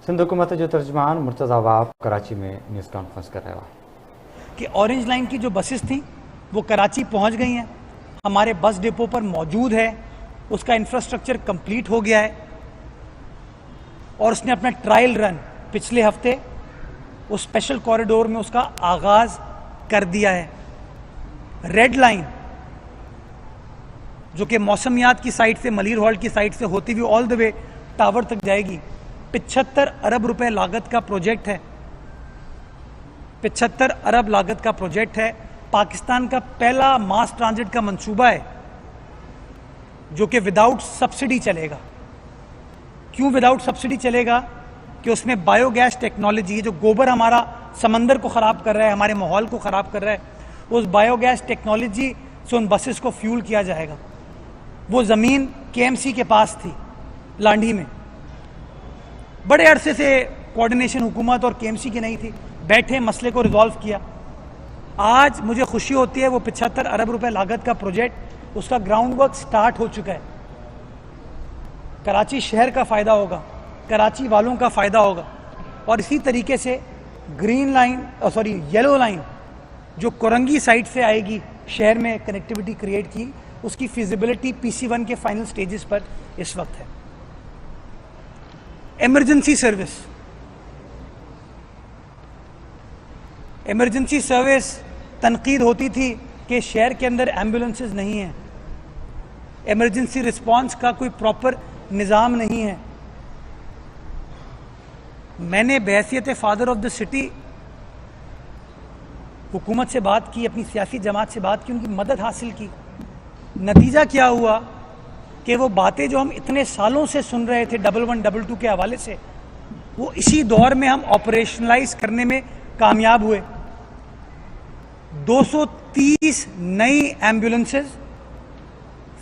सिंध हुकूमत जो तर्जमान मुर्तज़ा वाफ कराची में न्यूज़ कॉन्फ्रेंस कर रहे हो कि ऑरेंज लाइन की जो बसेस थी वो कराची पहुंच गई हैं, हमारे बस डिपो पर मौजूद है, उसका इंफ्रास्ट्रक्चर कंप्लीट हो गया है और उसने अपना ट्रायल रन पिछले हफ्ते उस स्पेशल कॉरिडोर में उसका आगाज़ कर दिया है। रेड लाइन जो कि मौसमियात की साइड से, मलीर हॉल की साइड से होती हुई ऑल द वे टावर तक जाएगी, 75 अरब रुपए लागत का प्रोजेक्ट है। 75 अरब लागत का प्रोजेक्ट है। पाकिस्तान का पहला मास ट्रांजिट का मंसूबा है जो कि विदाउट सब्सिडी चलेगा। क्यों विदाउट सब्सिडी चलेगा? कि उसमें बायोगैस टेक्नोलॉजी है, जो गोबर हमारा समंदर को ख़राब कर रहा है, हमारे माहौल को ख़राब कर रहा है, उस बायोगैस टेक्नोलॉजी से उन बसेस को फ्यूल किया जाएगा। वो ज़मीन केएमसी के पास थी लांडी में, बड़े अरसे से कोऑर्डिनेशन हुकूमत और केएमसी की नहीं थी, बैठे मसले को रिजॉल्व किया। आज मुझे खुशी होती है वो 75 अरब रुपए लागत का प्रोजेक्ट, उसका ग्राउंड वर्क स्टार्ट हो चुका है। कराची शहर का फ़ायदा होगा, कराची वालों का फ़ायदा होगा। और इसी तरीके से ग्रीन लाइन येलो लाइन जो कोरंगी साइड से आएगी, शहर में कनेक्टिविटी क्रिएट की, उसकी फिजिबिलिटी PC1 के फाइनल स्टेजेस पर इस वक्त है। इमरजेंसी सर्विस, इमरजेंसी सर्विस तनकीद होती थी कि शहर के अंदर एम्बुलेंसेस नहीं हैं, इमरजेंसी रिस्पांस का कोई प्रॉपर निज़ाम नहीं है। मैंने बहैसियत फादर ऑफ द सिटी हुकूमत से बात की, अपनी सियासी जमात से बात की, उनकी मदद हासिल की। नतीजा क्या हुआ कि वो बातें जो हम इतने सालों से सुन रहे थे 1122 के हवाले से, वो इसी दौर में हम ऑपरेशनलाइज करने में कामयाब हुए। 230 नई एम्बुलेंसेस,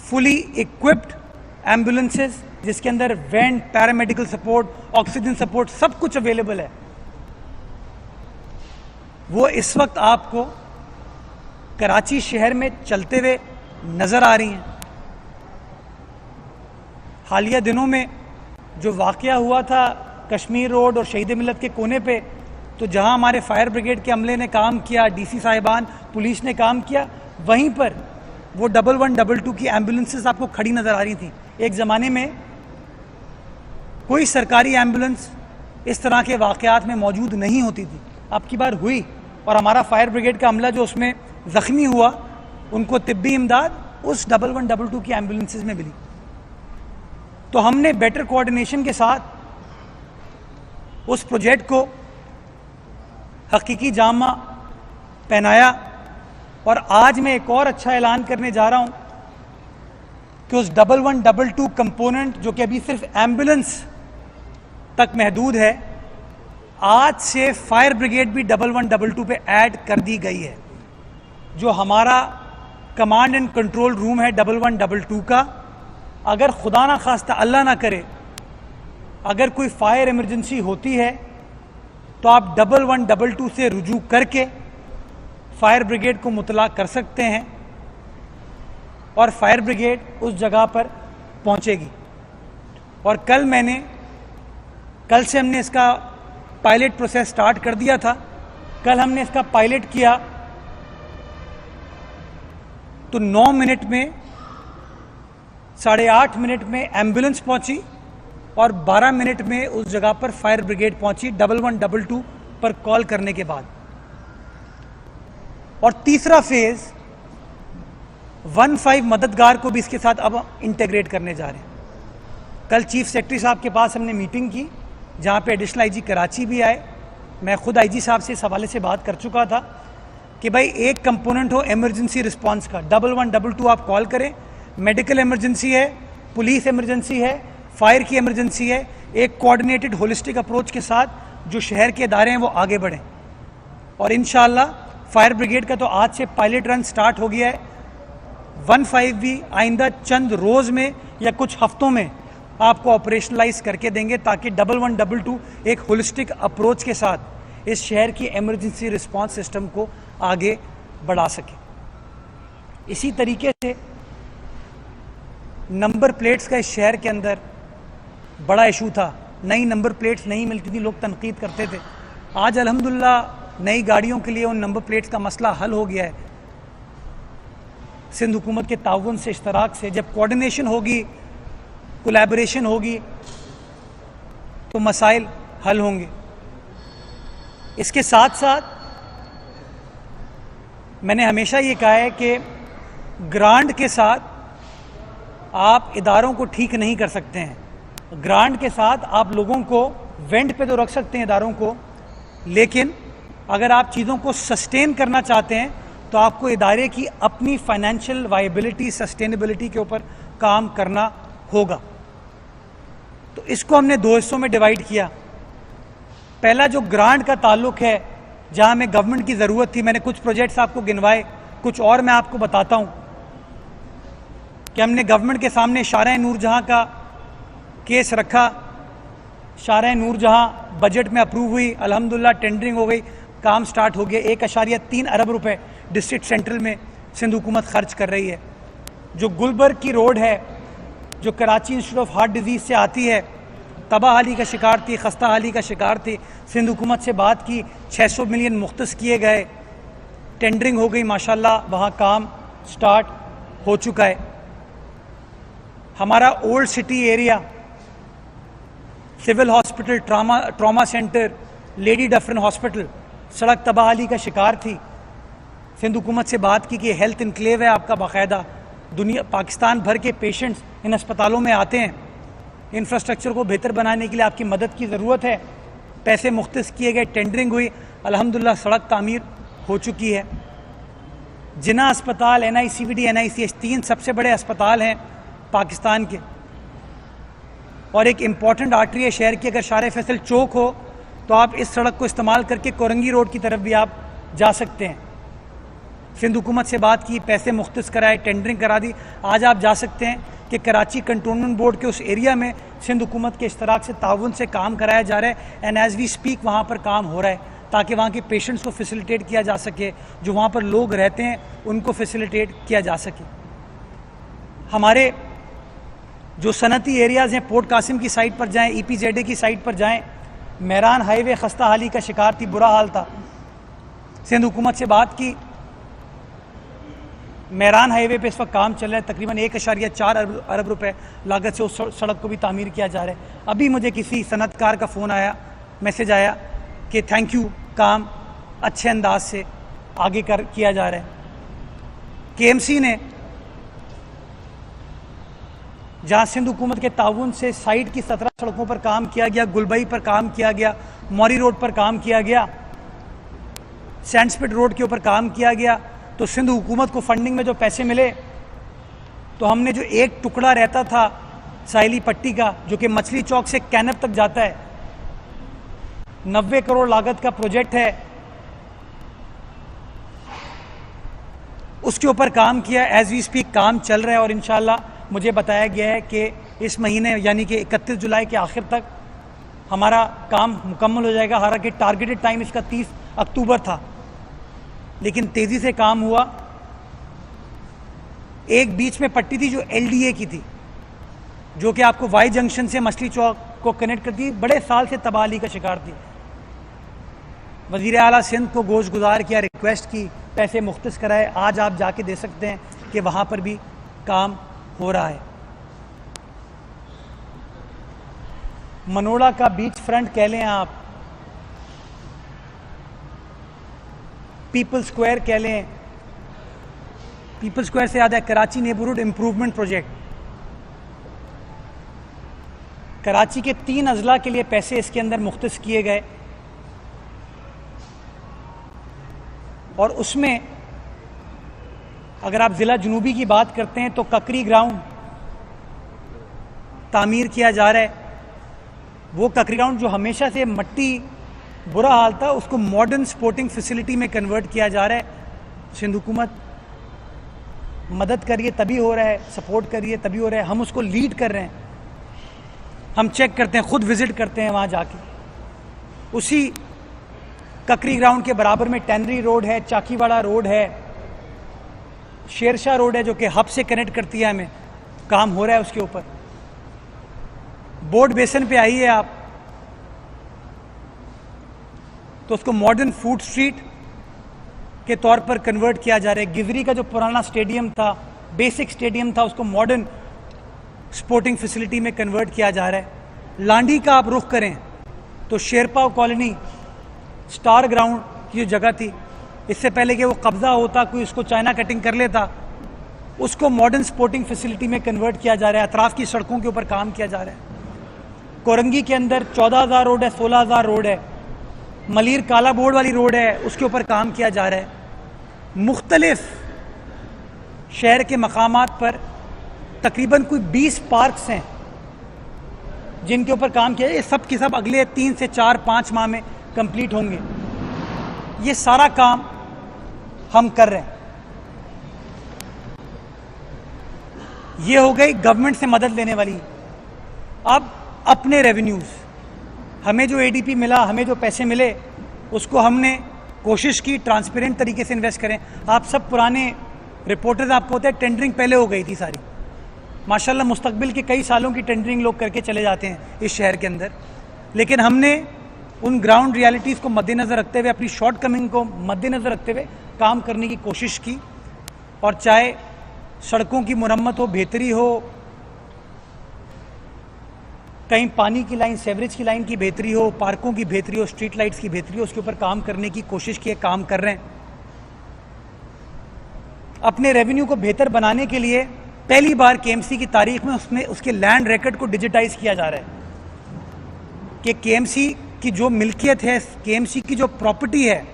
फुली इक्विप्ड एम्बुलेंसेस, जिसके अंदर went, paramedical support, oxygen support सब कुछ अवेलेबल है, वो इस वक्त आपको कराची शहर में चलते हुए नज़र आ रही हैं। हालिया दिनों में जो वाक़या हुआ था कश्मीर रोड और शहीद मिलत के कोने पे, तो जहां हमारे फायर ब्रिगेड के अमले ने काम किया, DC साहिबान, पुलिस ने काम किया, वहीं पर वो 1122 की एम्बुलेंसेस आपको खड़ी नज़र आ रही थी। एक ज़माने में कोई सरकारी एम्बुलेंस इस तरह के वाक़यात में मौजूद नहीं होती थी, अब की बार हुई, और हमारा फायर ब्रिगेड का अमला जो उसमें ज़ख्मी हुआ, उनको तिब्बी इमदाद उस 1122 की एम्बुलेंसेस में मिली। तो हमने बेटर कोऑर्डिनेशन के साथ उस प्रोजेक्ट को हकीकी जामा पहनाया, और आज मैं एक और अच्छा ऐलान करने जा रहा हूं कि उस 1122 कंपोनेंट जो कि अभी सिर्फ एम्बुलेंस तक महदूद है, आज से फायर ब्रिगेड भी 1122 पे ऐड कर दी गई है। जो हमारा कमांड एंड कंट्रोल रूम है 1122 का, अगर खुदा ना खास्ता, अल्लाह ना करे, अगर कोई फायर इमरजेंसी होती है तो आप 1122 से रुजू करके फायर ब्रिगेड को मुतला कर सकते हैं और फायर ब्रिगेड उस जगह पर पहुंचेगी। और कल से हमने इसका पायलट प्रोसेस स्टार्ट कर दिया था। कल हमने इसका पायलट किया तो 9 मिनट में, 8.5 मिनट में एम्बुलेंस पहुंची और 12 मिनट में उस जगह पर फायर ब्रिगेड पहुंची 1122 पर कॉल करने के बाद। और तीसरा फेज 15 मददगार को भी इसके साथ अब इंटीग्रेट करने जा रहे हैं। कल चीफ सेक्रेटरी साहब के पास हमने मीटिंग की, जहाँ पे एडिशनल IG कराची भी आए। मैं खुद IG साहब से इस हवाले से बात कर चुका था कि भाई एक कंपोनेंट हो इमरजेंसी रिस्पांस का, 1122 आप कॉल करें, मेडिकल इमरजेंसी है, पुलिस इमरजेंसी है, फायर की इमरजेंसी है, एक कोऑर्डिनेटेड होलिस्टिक अप्रोच के साथ जो शहर के इदारे हैं वो आगे बढ़ें। और इंशाअल्लाह फायर ब्रिगेड का तो आज से पायलट रन स्टार्ट हो गया है। 15 भी आइंदा चंद रोज़ में या कुछ हफ्तों में आपको ऑपरेशनलाइज करके देंगे, ताकि 1122 एक होलिस्टिक अप्रोच के साथ इस शहर की इमरजेंसी रिस्पांस सिस्टम को आगे बढ़ा सके। इसी तरीके से नंबर प्लेट्स का इस शहर के अंदर बड़ा इशू था। नई नंबर प्लेट्स नहीं मिलती थी, लोग तनकीद करते थे। आज अल्हम्दुलिल्लाह नई गाड़ियों के लिए उन नंबर प्लेट्स का मसला हल हो गया है। सिंध हुकूमत के ताउन से, इश्तराक से जब कोऑर्डिनेशन होगी, कोलैबोरेशन होगी, तो मसाइल हल होंगे। इसके साथ साथ मैंने हमेशा ये कहा है कि ग्रांट के साथ आप इदारों को ठीक नहीं कर सकते हैं। ग्रांट के साथ आप लोगों को वेंट पे तो रख सकते हैं इदारों को, लेकिन अगर आप चीज़ों को सस्टेन करना चाहते हैं तो आपको इदारे की अपनी फाइनेंशियल वायबिलिटी, सस्टेनेबिलिटी के ऊपर काम करना होगा। तो इसको हमने दो हिस्सों में डिवाइड किया। पहला जो ग्रांट का ताल्लुक है, जहां हमें गवर्नमेंट की ज़रूरत थी, मैंने कुछ प्रोजेक्ट्स आपको गिनवाए, कुछ और मैं आपको बताता हूं कि हमने गवर्नमेंट के सामने शारा नूरजहां का केस रखा। शारा नूरजहां बजट में अप्रूव हुई, अल्हम्दुलिल्लाह टेंडरिंग हो गई, काम स्टार्ट हो गया। 1.3 अरब रुपए डिस्ट्रिक्ट सेंट्रल में सिंध हुकूमत खर्च कर रही है। जो गुलबर्ग की रोड है, जो Karachi institute of heart disease से आती है, तबाहाली का शिकार थी, खस्ता हाली का शिकार थी। सिंध हुकूमत से बात की, 600 मिलियन मुख्तस किए गए, टेंडरिंग हो गई, माशाल्लाह वहाँ काम स्टार्ट हो चुका है। हमारा old city area, civil hospital, trauma centre, lady Dufferin hospital, सड़क तबाहाली का शिकार थी। सिंध हुकूमत से बात की कि हेल्थ इनक्लेव है आपका, बाकायदा दुनिया पाकिस्तान भर के पेशेंट्स इन अस्पतालों में आते हैं। इंफ्रास्ट्रक्चर को बेहतर बनाने के लिए आपकी मदद की ज़रूरत है। पैसे मुख्तस किए गए, टेंडरिंग हुई, अल्हम्दुलिल्लाह सड़क तामीर हो चुकी है। जिना अस्पताल, NICVD, NICH 3 सबसे बड़े अस्पताल हैं पाकिस्तान के, और एक इम्पॉर्टेंट आर्टरी है शहर की। अगर शारे फैसल चौक हो तो आप इस सड़क को इस्तेमाल करके कोरंगी रोड की तरफ भी आप जा सकते हैं। सिंध हुकूमत से बात की, पैसे मुख्तस कराए, टेंडरिंग करा दी। आज आप जा सकते हैं कि कराची कंटोनमेंट बोर्ड के उस एरिया में सिंध हुकूमत के इश्तराक से ताउन से काम कराया जा रहा है, एंड एज वी स्पीक वहाँ पर काम हो रहा है, ताकि वहाँ के पेशेंट्स को फैसिलिटेट किया जा सके, जो वहाँ पर लोग रहते हैं उनको फैसिलिटेट किया जा सके। हमारे जो सनती एरियाज़ हैं, पोर्ट कासिम की साइड पर जाएँ, EPZA की साइड पर जाएँ, मेहरान हाईवे खस्ता हाली का शिकार थी, बुरा हाल था। सिंध हुकूमत से बात की, मेहरान हाईवे पे इस वक्त काम चल रहा है, तकरीबन 1.4 अरब रुपए लागत से उस सड़क को भी तामीर किया जा रहा है। अभी मुझे किसी सनतकार का फ़ोन आया, मैसेज आया कि थैंक यू, काम अच्छे अंदाज से आगे किया जा रहा है। KMC ने जहाँ सिंध हुकूमत के ताउन से साइड की 17 सड़कों पर काम किया गया, गुलबई पर काम किया गया, मौरी रोड पर काम किया गया, सैंडस्पिट रोड के ऊपर काम किया गया, तो सिंध हुकूमत को फंडिंग में जो पैसे मिले, तो हमने जो एक टुकड़ा रहता था साहिली पट्टी का, जो कि मछली चौक से कैनब तक जाता है, 90 करोड़ लागत का प्रोजेक्ट है, उसके ऊपर काम किया। एज वी स्पीक काम चल रहा है, और इंशाल्लाह मुझे बताया गया है कि इस महीने यानी कि 31 जुलाई के आखिर तक हमारा काम मुकम्मल हो जाएगा। हालांकि टारगेटेड टाइम इसका 30 अक्टूबर था, लेकिन तेज़ी से काम हुआ। एक बीच में पट्टी थी जो LDA की थी, जो कि आपको वाई जंक्शन से मछली चौक को कनेक्ट करती, बड़े साल से तबाही का शिकार थी। वज़ीर आला सिंध को गोश गुजार किया, रिक्वेस्ट की, पैसे मुख्तस कराए। आज आप जाके दे सकते हैं कि वहाँ पर भी काम हो रहा है। मनोड़ा का बीच फ्रंट कह लें आप, पीपल स्क्वायर कह लें, पीपल स्क्वायर से याद है Karachi neighbourhood improvement project. Karachi के 3 अजला के लिए पैसे इसके अंदर मुख्तस किए गए, और उसमें अगर आप ज़िला जनूबी की बात करते हैं तो ककरी ग्राउंड तामीर किया जा रहा है। वो ककरी ग्राउंड जो हमेशा से मट्टी बुरा हाल था, उसको मॉडर्न स्पोर्टिंग फैसिलिटी में कन्वर्ट किया जा रहा है। सिंध हुकूमत मदद करिए तभी हो रहा है, सपोर्ट करिए तभी हो रहा है। हम उसको लीड कर रहे हैं, हम चेक करते हैं, खुद विज़िट करते हैं वहाँ जाके। उसी ककरी ग्राउंड के बराबर में टैनरी रोड है, चाकीवाड़ा रोड है, शेरशाह रोड है, जो कि हब से कनेक्ट करती है हमें, काम हो रहा है उसके ऊपर। बोर्ड बेसन पे आइए आप, तो उसको मॉडर्न फूड स्ट्रीट के तौर पर कन्वर्ट किया जा रहा है। गिजरी का जो पुराना स्टेडियम था, बेसिक स्टेडियम था, उसको मॉडर्न स्पोर्टिंग फैसिलिटी में कन्वर्ट किया जा रहा है। लांडी का आप रुख करें तो शेरपाव कॉलोनी स्टार ग्राउंड की जो जगह थी, इससे पहले कि वो कब्जा होता, कोई उसको चाइना कटिंग कर लेता, उसको मॉडर्न स्पोर्टिंग फैसिलिटी में कन्वर्ट किया जा रहा है। अतराफ की सड़कों के ऊपर काम किया जा रहा है। कोरंगी के अंदर 14,000 रोड है, 16,000 रोड है। मलीर काला बोर्ड वाली रोड है, उसके ऊपर काम किया जा रहा है। मुख्तलिफ शहर के मकामात पर तकरीबन कोई 20 पार्क्स हैं जिनके ऊपर काम किया। ये सब के सब अगले 3 से 4-5 माह में कंप्लीट होंगे। ये सारा काम हम कर रहे हैं। ये हो गई गवर्नमेंट से मदद लेने वाली। अब अपने रेवेन्यूज़, हमें जो एडीपी मिला, हमें जो पैसे मिले, उसको हमने कोशिश की ट्रांसपेरेंट तरीके से इन्वेस्ट करें। आप सब पुराने रिपोर्टर्स, आपको होता है टेंडरिंग पहले हो गई थी सारी, माशाल्लाह मुस्तकबिल के कई सालों की टेंडरिंग लोग करके चले जाते हैं इस शहर के अंदर। लेकिन हमने उन ग्राउंड रियलिटीज़ को मद्देनज़र रखते हुए, अपनी शॉर्ट कमिंग को मद्देनज़र रखते हुए काम करने की कोशिश की। और चाहे सड़कों की मुरम्मत हो, बेहतरी हो, कहीं पानी की लाइन, सेवरेज की लाइन की बेहतरी हो, पार्कों की बेहतरी हो, स्ट्रीट लाइट्स की बेहतरी हो, उसके ऊपर काम करने की कोशिश की है, काम कर रहे हैं। अपने रेवेन्यू को बेहतर बनाने के लिए पहली बार केएमसी की तारीख में उसके लैंड रिकॉर्ड को डिजिटाइज किया जा रहा है कि केएमसी की जो मिल्कियत है, केएमसी की जो प्रॉपर्टी है,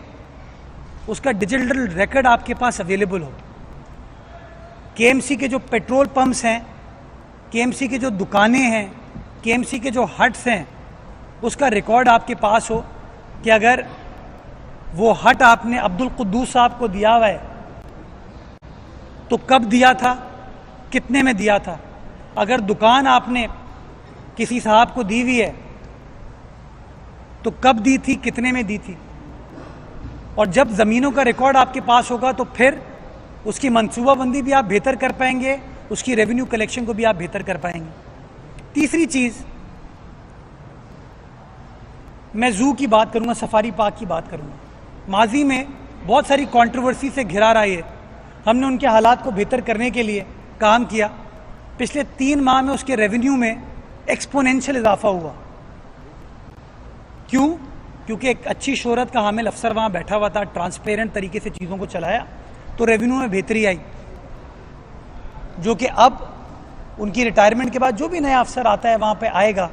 उसका डिजिटल रिकॉर्ड आपके पास अवेलेबल हो। केएमसी के जो पेट्रोल पंप्स हैं, केएमसी की जो दुकानें हैं, केएमसी के जो हट्स हैं, उसका रिकॉर्ड आपके पास हो कि अगर वो हट आपने अब्दुल कुद्दूस साहब को दिया हुआ है तो कब दिया था, कितने में दिया था। अगर दुकान आपने किसी साहब को दी हुई है तो कब दी थी, कितने में दी थी। और जब ज़मीनों का रिकॉर्ड आपके पास होगा तो फिर उसकी मनसूबाबंदी भी आप बेहतर कर पाएंगे, उसकी रेवेन्यू कलेक्शन को भी आप बेहतर कर पाएंगे। तीसरी चीज़, मैं ज़ू की बात करूंगा, सफारी पार्क की बात करूंगा। माजी में बहुत सारी कंट्रोवर्सी से घिरा रहा है। हमने उनके हालात को बेहतर करने के लिए काम किया। पिछले 3 माह में उसके रेवेन्यू में एक्सपोनेंशियल इजाफा हुआ। क्यों? क्योंकि एक अच्छी शोहरत का हामिल अफसर वहाँ बैठा हुआ था, ट्रांसपेरेंट तरीके से चीज़ों को चलाया, तो रेवेन्यू में बेहतरी आई, जो कि अब उनकी रिटायरमेंट के बाद जो भी नया अफसर आता है वहाँ पे आएगा,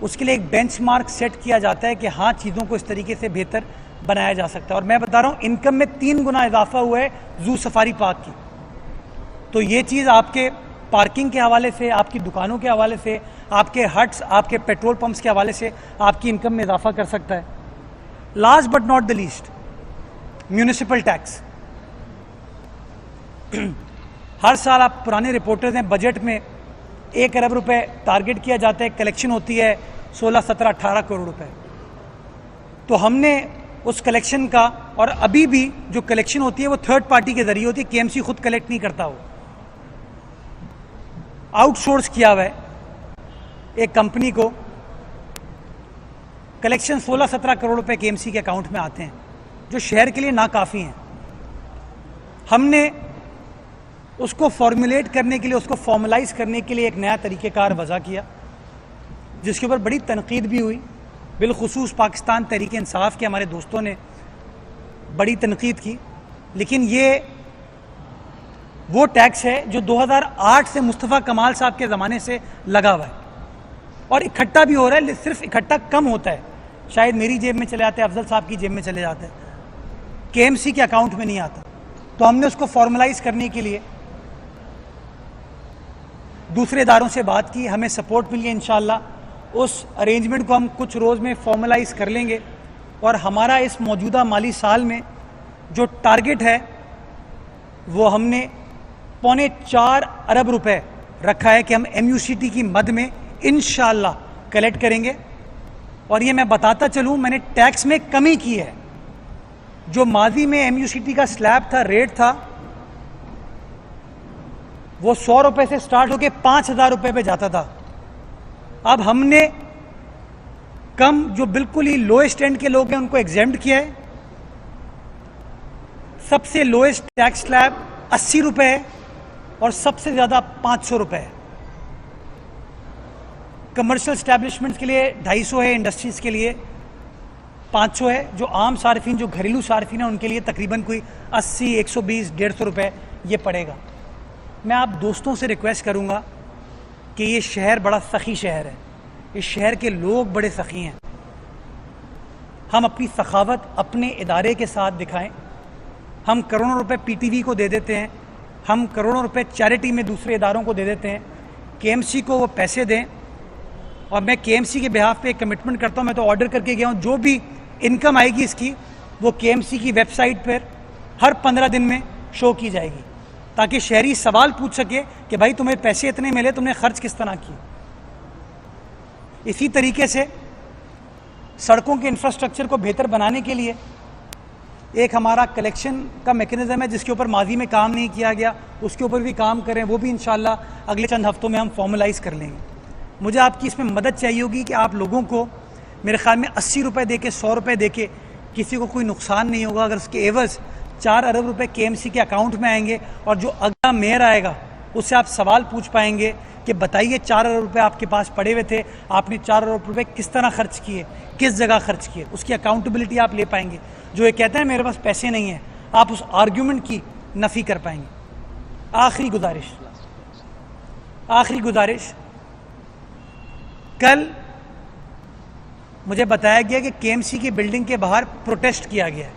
उसके लिए एक बेंचमार्क सेट किया जाता है कि हाँ, चीज़ों को इस तरीके से बेहतर बनाया जा सकता है। और मैं बता रहा हूँ, इनकम में 3 गुना इजाफा हुआ है जू सफारी पार्क की। तो ये चीज़ आपके पार्किंग के हवाले से, आपकी दुकानों के हवाले से, आपके हट्स, आपके पेट्रोल पंप्स के हवाले से आपकी इनकम में इजाफा कर सकता है। Last but not the least, municipal tax. हर साल आप पुराने रिपोर्टर्स हैं, बजट में 1 अरब रुपए टारगेट किया जाता है, कलेक्शन होती है 16, 17, 18 करोड़ रुपए। तो हमने उस कलेक्शन का, और अभी भी जो कलेक्शन होती है वो थर्ड पार्टी के जरिए होती है, केएमसी खुद कलेक्ट नहीं करता, वो आउटसोर्स किया हुआ है एक कंपनी को। कलेक्शन 16-17 करोड़ रुपए केएमसी के अकाउंट में आते हैं, जो शहर के लिए नाकाफ़ी हैं। हमने उसको फॉर्मुलेट करने के लिए, उसको फॉर्मलाइज करने के लिए एक नया तरीक़ेकार वज़ा किया, जिसके ऊपर बड़ी तनकीद भी हुई। बिलखुसूस पाकिस्तान तहरीक इंसाफ के हमारे दोस्तों ने बड़ी तनकीद की। लेकिन ये वो टैक्स है जो 2008 से मुस्तफ़ा कमाल साहब के ज़माने से लगा हुआ है, और इकट्ठा भी हो रहा है। सिर्फ इकट्ठा कम होता है, शायद मेरी जेब में चले जाता है, अफजल साहब की जेब में चले जाता है, केएमसी के अकाउंट में नहीं आता। तो हमने उसको फॉर्मलाइज करने के लिए दूसरे इदारों से बात की, हमें सपोर्ट मिली। इंशाअल्लाह उस अरेंजमेंट को हम कुछ रोज़ में फॉर्मलाइज कर लेंगे, और हमारा इस मौजूदा माली साल में जो टारगेट है वो हमने 3.25 अरब रुपए रखा है कि हम MUCT की मद में इंशाअल्लाह कलेक्ट करेंगे। और ये मैं बताता चलूँ, मैंने टैक्स में कमी की है। जो माजी में MUCT का स्लैब था, रेट था, वो 100 रुपये से स्टार्ट होकर 5,000 रुपये पे जाता था। अब हमने कम जो बिल्कुल ही लोएस्ट एंड के लोग हैं उनको एग्जेम्प्ट किया है। सबसे लोएस्ट टैक्स स्लैब 80 रुपए है और सबसे ज़्यादा 500 रुपए है। कमर्शियल स्टैब्लिशमेंट्स के लिए 250 है, इंडस्ट्रीज़ के लिए 500 है। जो आम सार्फिन, जो घरेलू सार्फिन है, उनके लिए तकरीबन कोई 80, 120, 150 रुपये ये पड़ेगा। मैं आप दोस्तों से रिक्वेस्ट करूंगा कि ये शहर बड़ा सखी शहर है, इस शहर के लोग बड़े सखी हैं। हम अपनी सखावत अपने इदारे के साथ दिखाएं। हम करोड़ों रुपए पीटीवी को दे देते हैं, हम करोड़ों रुपए चैरिटी में दूसरे इदारों को दे देते हैं, केएमसी को वो पैसे दें। और मैं केएमसी के बिहाफ पे एक कमिटमेंट करता हूँ, मैं तो ऑर्डर करके गया हूँ, जो भी इनकम आएगी इसकी वो केएमसी की वेबसाइट पर हर 15 दिन में शो की जाएगी, ताकि शहरी सवाल पूछ सके कि भाई तुम्हें पैसे इतने मिले, तुमने खर्च किस तरह किए। इसी तरीके से सड़कों के इंफ्रास्ट्रक्चर को बेहतर बनाने के लिए एक हमारा कलेक्शन का मैकेनिज्म है, जिसके ऊपर माजी में काम नहीं किया गया, उसके ऊपर भी काम करें, वो भी इंशाल्लाह अगले चंद हफ्तों में हम फॉर्मलाइज कर लेंगे। मुझे आपकी इसमें मदद चाहिए होगी कि आप लोगों को, मेरे ख्याल में 80 रुपये दे के, 100 रुपये दे के किसी को कोई नुकसान नहीं होगा अगर उसके एवज़ 4 अरब रुपए केएमसी के अकाउंट में आएंगे और जो अगला मेयर आएगा उससे आप सवाल पूछ पाएंगे कि बताइए 4 अरब रुपए आपके पास पड़े हुए थे, आपने 4 अरब रुपए किस तरह खर्च किए, किस जगह खर्च किए, उसकी अकाउंटेबिलिटी आप ले पाएंगे। जो ये कहते हैं मेरे पास पैसे नहीं हैं, आप उस आर्ग्यूमेंट की नफ़ी कर पाएंगे। आखिरी गुजारिश, कल मुझे बताया गया कि केएमसी की बिल्डिंग के बाहर प्रोटेस्ट किया गया है।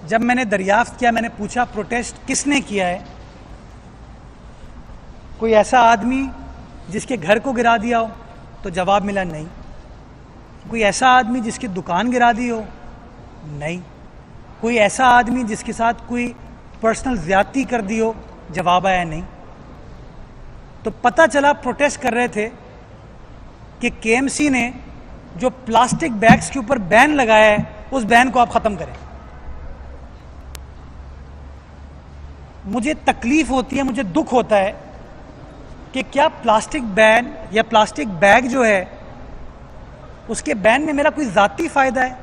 जब मैंने दरियाफ्त किया, मैंने पूछा प्रोटेस्ट किसने किया है, कोई ऐसा आदमी जिसके घर को गिरा दिया हो, तो जवाब मिला नहीं। कोई ऐसा आदमी जिसकी दुकान गिरा दी हो, नहीं। कोई ऐसा आदमी जिसके साथ कोई पर्सनल ज्यादती कर दी हो, जवाब आया नहीं। तो पता चला प्रोटेस्ट कर रहे थे कि केएमसी ने जो प्लास्टिक बैग्स के ऊपर बैन लगाया है, उस बैन को आप ख़त्म करें। मुझे तकलीफ होती है, मुझे दुख होता है कि क्या प्लास्टिक बैन या प्लास्टिक बैग जो है उसके बैन में मेरा कोई ज़ाती फ़ायदा है,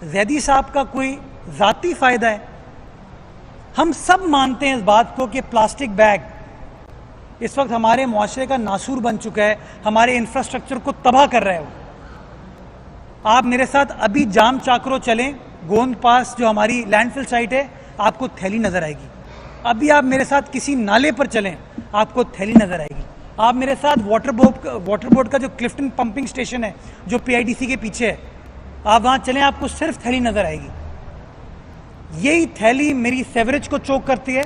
जैदी साहब का कोई ज़ाती फ़ायदा है। हम सब मानते हैं इस बात को कि प्लास्टिक बैग इस वक्त हमारे मुआशरे का नासूर बन चुका है, हमारे इंफ्रास्ट्रक्चर को तबाह कर रहा है। आप मेरे साथ अभी जाम चाकरो चलें, गोंद पास जो हमारी लैंडफिल साइट है, आपको थैली नज़र आएगी। अभी आप मेरे साथ किसी नाले पर चलें, आपको थैली नज़र आएगी। आप मेरे साथ वाटर बोर्ड का जो क्लिफ्टन पंपिंग स्टेशन है जो पीआईडीसी के पीछे है, आप वहाँ चलें, आपको सिर्फ थैली नज़र आएगी। यही थैली मेरी सेवरेज को चोक करती है,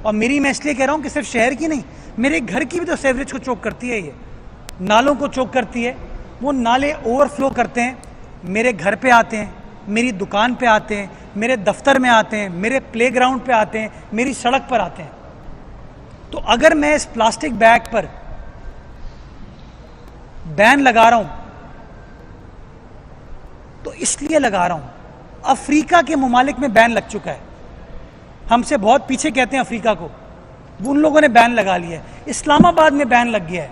और मेरी मैं इसलिए कह रहा हूँ कि सिर्फ शहर की नहीं, मेरे घर की भी तो सेवरेज को चोक करती है, ये नालों को चोक करती है। वो नाले ओवरफ्लो करते हैं, मेरे घर पे आते हैं, मेरी दुकान पे आते हैं, मेरे दफ्तर में आते हैं, मेरे प्लेग्राउंड पे आते हैं, मेरी सड़क पर आते हैं। तो अगर मैं इस प्लास्टिक बैग पर बैन लगा रहा हूं तो इसलिए लगा रहा हूं, अफ्रीका के मुमालिक में बैन लग चुका है, हमसे बहुत पीछे कहते हैं अफ्रीका को, उन लोगों ने बैन लगा लिया है। इस्लामाबाद में बैन लग गया है,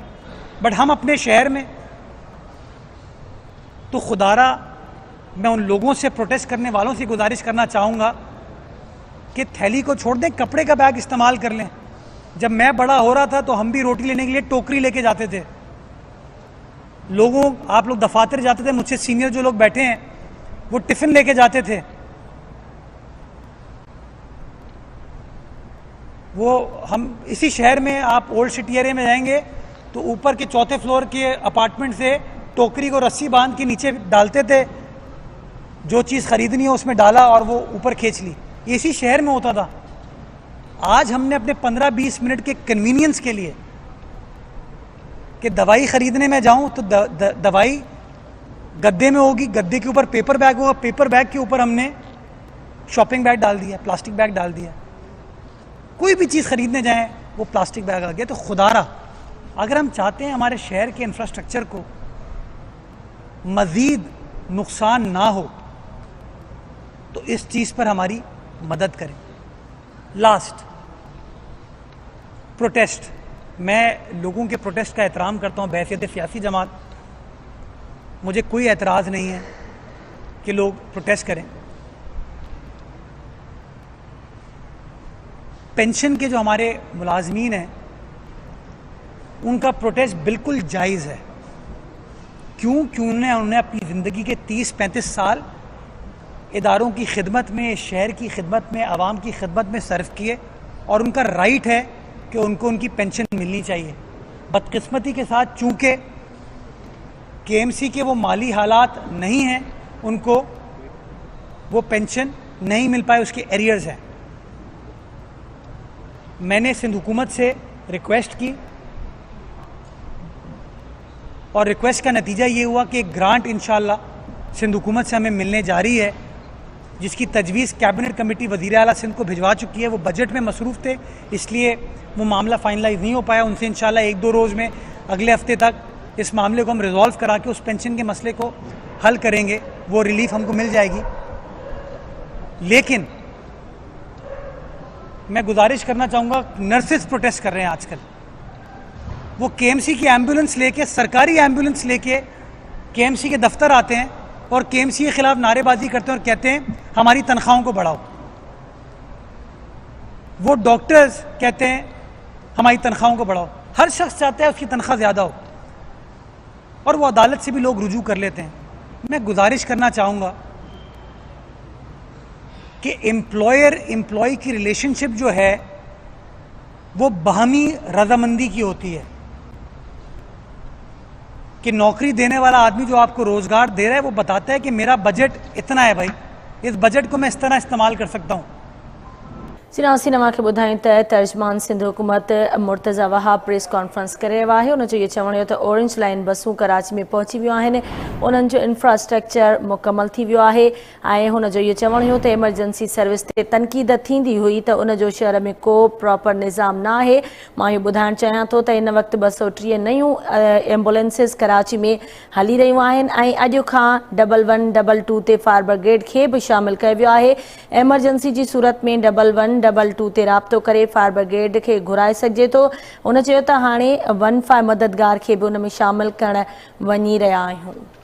बट हम अपने शहर में। तो खुदारा मैं उन लोगों से, प्रोटेस्ट करने वालों से गुजारिश करना चाहूँगा कि थैली को छोड़ दें, कपड़े का बैग इस्तेमाल कर लें। जब मैं बड़ा हो रहा था तो हम भी रोटी लेने के लिए टोकरी लेके जाते थे। आप लोग दफातर जाते थे, मुझसे सीनियर जो लोग बैठे हैं वो टिफ़िन लेके जाते थे। वो हम इसी शहर में, आप ओल्ड सिटी एरिया में जाएंगे तो ऊपर के 4थे फ्लोर के अपार्टमेंट से टोकरी को रस्सी बांध के नीचे डालते थे, जो चीज़ खरीदनी है उसमें डाला और वो ऊपर खींच ली। इसी शहर में होता था। आज हमने अपने 15-20 मिनट के कन्वीनियंस के लिए कि दवाई खरीदने में जाऊं तो दवाई गद्दे में होगी, गद्दे के ऊपर पेपर बैग होगा, पेपर बैग के ऊपर हमने शॉपिंग बैग डाल दिया, प्लास्टिक बैग डाल दिया। कोई भी चीज़ खरीदने जाएं वो प्लास्टिक बैग आ गया। तो खुदारा अगर हम चाहते हैं हमारे शहर के इंफ्रास्ट्रक्चर को मज़ीद नुकसान ना हो तो इस चीज़ पर हमारी मदद करें। लास्ट प्रोटेस्ट, मैं लोगों के प्रोटेस्ट का एहतराम करता हूँ बहैसियत सियासी जमात। मुझे कोई एतराज़ नहीं है कि लोग प्रोटेस्ट करें। पेंशन के जो हमारे मुलाजमीन हैं उनका प्रोटेस्ट बिल्कुल जायज़ है। क्यों उन्हें अपनी ज़िंदगी के 30-35 साल इदारों की खिदमत में, शहर की खिदमत में, आवाम की खिदमत में सर्व किए और उनका राइट है कि उनको उनकी पेंशन मिलनी चाहिए। बदकिस्मती के साथ चूँकि केएमसी के वो माली हालात नहीं हैं, उनको वो पेंशन नहीं मिल पाए, उसके एरियर्स हैं। मैंने सिंध हुकूमत से रिक्वेस्ट की और रिक्वेस्ट का नतीजा ये हुआ कि एक ग्रांट इंशाअल्लाह सिंध हुकूमत से हमें मिलने जा रही है, जिसकी तजवीज़ कैबिनेट कमेटी वज़ीर आला सिंध को भिजवा चुकी है। वो बजट में मसरूफ़ थे, इसलिए वो मामला फाइनलाइज नहीं हो पाया। उनसे इंशाअल्लाह 1-2 रोज़ में अगले हफ्ते तक इस मामले को हम रिजॉल्व करा के उस पेंशन के मसले को हल करेंगे, वो रिलीफ हमको मिल जाएगी। लेकिन मैं गुजारिश करना चाहूँगा, नर्सेज प्रोटेस्ट कर रहे हैं आजकल। वो केएमसी की एम्बुलेंस लेके, सरकारी एम्बुलेंस लेके केएमसी के दफ्तर आते हैं और केएमसी के खिलाफ नारेबाजी करते हैं और कहते हैं हमारी तनख्वाहों को बढ़ाओ। वो डॉक्टर्स कहते हैं हमारी तनख्वाहों को बढ़ाओ। हर शख्स चाहता है उसकी तनख्वाह ज़्यादा हो और वो अदालत से भी लोग रुजू कर लेते हैं। मैं गुजारिश करना चाहूँगा कि एम्प्लॉयर एम्प्लॉय की रिलेशनशिप जो है वो बाहमी रजामंदी की होती है कि नौकरी देने वाला आदमी जो आपको रोज़गार दे रहा है वो बताता है कि मेरा बजट इतना है भाई, इस बजट को मैं इस तरह इस्तेमाल कर सकता हूँ। सिनासी नवा खे ॿुधाईं त तर्जमान सिंध हुकूमत मुर्तज़ा वहाब प्रेस कॉन्फ्रेंस करे रहियो आहे। उनजो इहो चवण हो त ऑरेंज लाइन बसूं कराची में पहुची वियूं आहिनि, उन्हनि जो इंफ्रास्ट्रक्चर मुकमल थी वियो आहे ऐं हुनजो इहो चवण हो त एमरजेंसी सर्विस ते तनक़ीद थींदी हुई त उनजो शहर में को प्रॉपर निज़ाम न आहे। मां इहो ॿुधाइणु चाहियां थो त इन वक़्तु 230 नयूं एम्बुलेंसिस कराची में हली रहियूं आहिनि ऐं अॼु खां 1122 ते फायर ब्रिगेड खे बि शामिल कयो वियो आहे। एमरजेंसी जी सूरत में 1122 ते राब्तो करे फायर ब्रिगेड खे घुराए सघिजे थो। उन चयो त हाणे 15 मददगार खे बि उन में शामिल करणु वञी रहिया आहियूं।